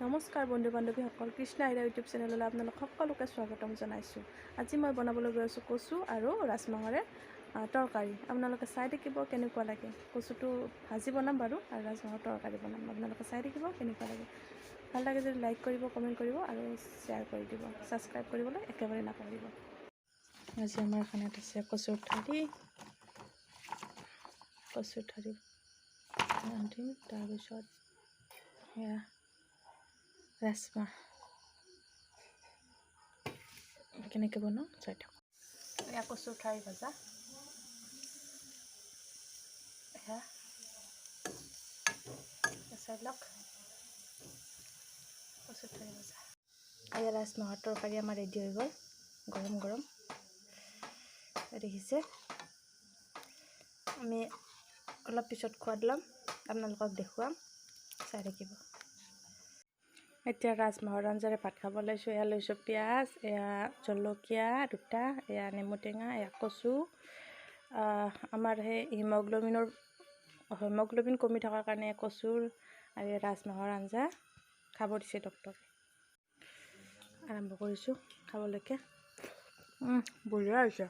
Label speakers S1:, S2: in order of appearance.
S1: নমস্কাৰ বন্ধু বান্ধৱীসকল, কৃষ্ণ আইৰা ইউটিউব চেনেললৈ আপোনালোক সকলোকে স্বাগতম জনাইছোঁ। আজি মই বনাবলৈ গৈ আছোঁ কচু আৰু ৰাজমাহৰে তৰকাৰী। আপোনালোকে চাই থাকিব কেনেকুৱা লাগে। কচুটো ভাজি বনাম বাৰু আৰু ৰাজমাহৰ তৰকাৰী বনাম। আপোনালোকে চাই থাকিব কেনেকুৱা লাগে। ভাল লাগে যদি লাইক কৰিব, কমেণ্ট কৰিব আৰু শ্বেয়াৰ কৰি দিব। ছাবস্ক্ৰাইব কৰিবলৈ একেবাৰে নাপাহৰিব। আজি আমাৰ খানাত আছে কচুৰ ঠাৰি, তাৰপিছত সেয়া ৰাজমাহ কেনেকৈ বনাওঁ চাই থাকোঁ। এয়া কচুৰ ঠাৰি ভজা, এয়া চাই লওক কচুৰ ঠাৰি ভজা। এয়া ৰাজমাহৰ তৰকাৰী আমাৰ ৰেডি হৈ গ'ল, গৰম গৰম দেখিছে। আমি অলপ পিছত খোৱাদ ল'ম, আপোনালোকক দেখুৱাম, চাই থাকিব। এতিয়া ৰাজমাহৰ আঞ্জাৰে ভাত খাব লৈছোঁ। এয়া লৈছোঁ পিঁয়াজ, এয়া জলকীয়া দুটা, এয়া নেমু টেঙা, এয়া কচু। আমাৰ সেই হিমগ্ল'বিন কমি থকাৰ কাৰণে কচুৰ আৰু ৰাজমাহৰ আঞ্জা খাব দিছে ডক্টৰে। আৰম্ভ কৰিছোঁ খাবলৈকে। বঢ়িয়া হৈছে।